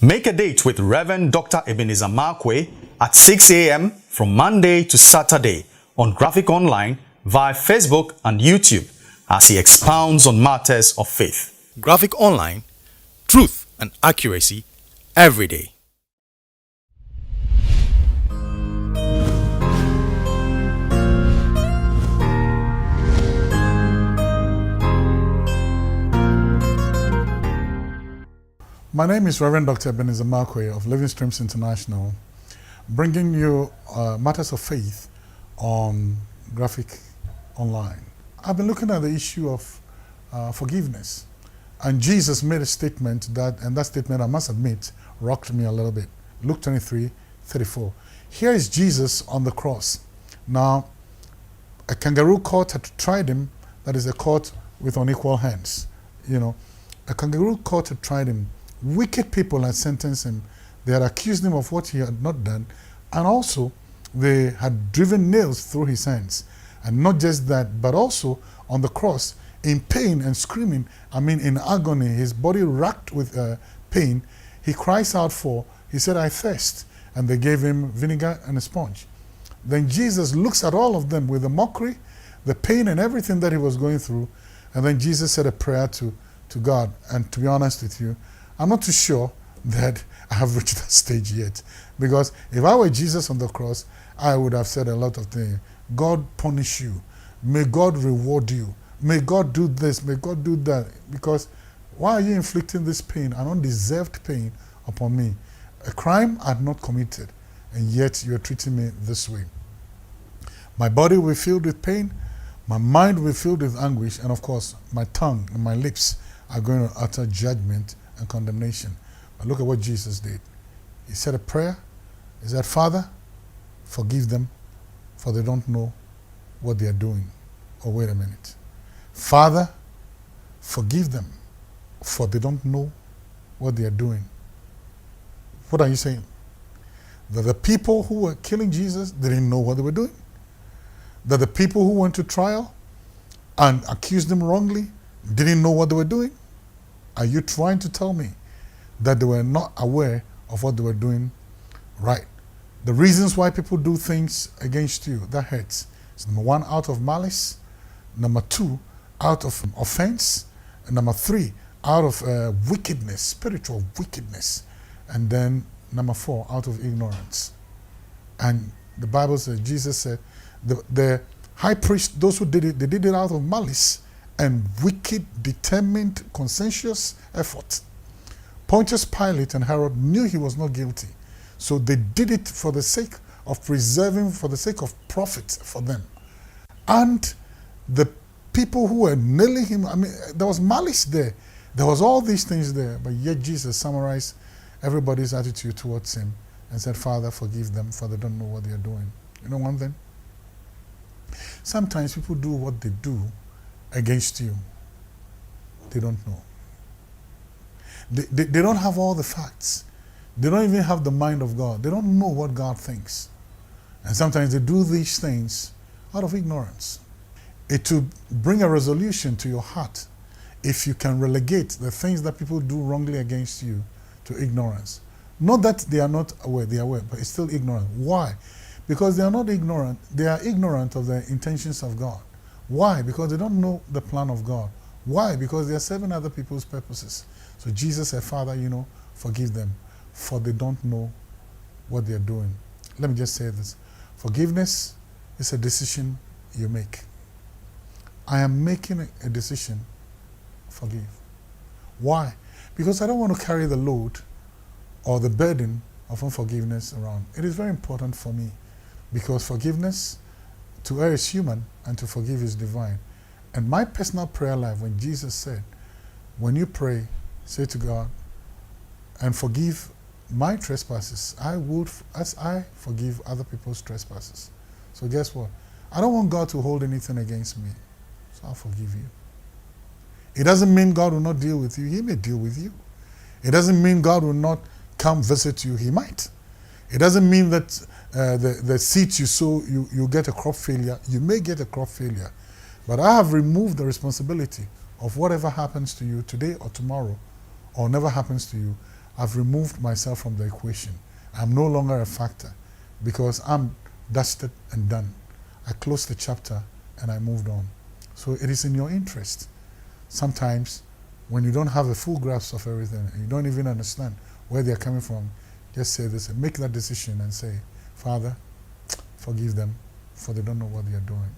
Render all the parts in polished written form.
Make a date with Reverend Dr. Ebenezer Markwei at 6 a.m. from Monday to Saturday on Graphic Online via Facebook and YouTube as he expounds on matters of faith. Graphic Online, truth and accuracy every day. My name is Reverend Dr. Ebenezer Markwei of Living Streams International, bringing you matters of faith on Graphic Online. I've been looking at the issue of forgiveness, and Jesus made a statement and that statement, I must admit, rocked me a little bit. Luke 23:34. Here is Jesus on the cross. Now, a kangaroo court had tried him, that is a court with unequal hands. You know, a kangaroo court had tried him. Wicked people had sentenced him. They had accused him of what he had not done, and also they had driven nails through his hands. And not just that, but also on the cross, in pain and screaming, in agony, his body racked with pain, he cries out he said, "I thirst." And they gave him vinegar and a sponge. Then Jesus looks at all of them with the mockery, the pain and everything that he was going through. And then Jesus said a prayer to God. And to be honest with you, I'm not too sure that I have reached that stage yet. Because if I were Jesus on the cross, I would have said a lot of things. God punish you. May God reward you. May God do this. May God do that. Because why are you inflicting this pain, an undeserved pain, upon me? A crime I had not committed, and yet you're treating me this way. My body will be filled with pain. My mind will be filled with anguish. And of course, my tongue and my lips are going to utter judgment and condemnation. But look at what Jesus did. He said a prayer. He said, "Father, forgive them, for they don't know what they are doing." Oh, wait a minute. Father, forgive them, for they don't know what they are doing. What are you saying? That the people who were killing Jesus didn't know what they were doing? That the people who went to trial and accused him wrongly didn't know what they were doing? Are you trying to tell me that they were not aware of what they were doing right? The reasons why people do things against you, that hurts. It's number one, out of malice. Number two, out of offense. And number three, out of wickedness, spiritual wickedness. And then number four, out of ignorance. And the Bible says, Jesus said, the high priest, those who did it, they did it out of malice and wicked, determined, conscientious effort. Pontius Pilate and Herod knew he was not guilty. So they did it for the sake of preserving, for the sake of profit for them. And the people who were nailing him, there was malice there. There was all these things there. But yet Jesus summarized everybody's attitude towards him and said, "Father, forgive them, for they don't know what they are doing." You know one thing? Sometimes people do what they do against you. They don't know. They don't have all the facts. They don't even have the mind of God. They don't know what God thinks. And sometimes they do these things out of ignorance. It will bring a resolution to your heart if you can relegate the things that people do wrongly against you to ignorance. Not that they are not aware, they are aware, but it's still ignorant. Why? Because they are not ignorant. They are ignorant of the intentions of God. Why? Because they don't know the plan of God. Why? Because they are serving other people's purposes. So Jesus said, "Father, forgive them, for they don't know what they are doing." Let me just say this. Forgiveness is a decision you make. I am making a decision, forgive. Why? Because I don't want to carry the load or the burden of unforgiveness around. It is very important for me, because forgiveness, to err is human and to forgive is divine. And my personal prayer life, when Jesus said, when you pray, say to God, "And forgive my trespasses, as I forgive other people's trespasses." So guess what? I don't want God to hold anything against me, so I'll forgive you. It doesn't mean God will not deal with you. He may deal with you. It doesn't mean God will not come visit you. He might. It doesn't mean that the seeds you sow, you get a crop failure. You may get a crop failure. But I have removed the responsibility of whatever happens to you today or tomorrow, or never happens to you. I've removed myself from the equation. I'm no longer a factor because I'm dusted and done. I closed the chapter and I moved on. So it is in your interest. Sometimes when you don't have a full grasp of everything, and you don't even understand where they're coming from, just say this and make that decision and say, Father, forgive them, for they don't know what they are doing.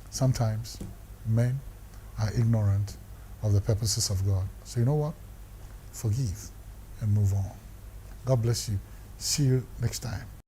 Sometimes men are ignorant of the purposes of God. So you know what? Forgive and move on. God bless you. See you next time.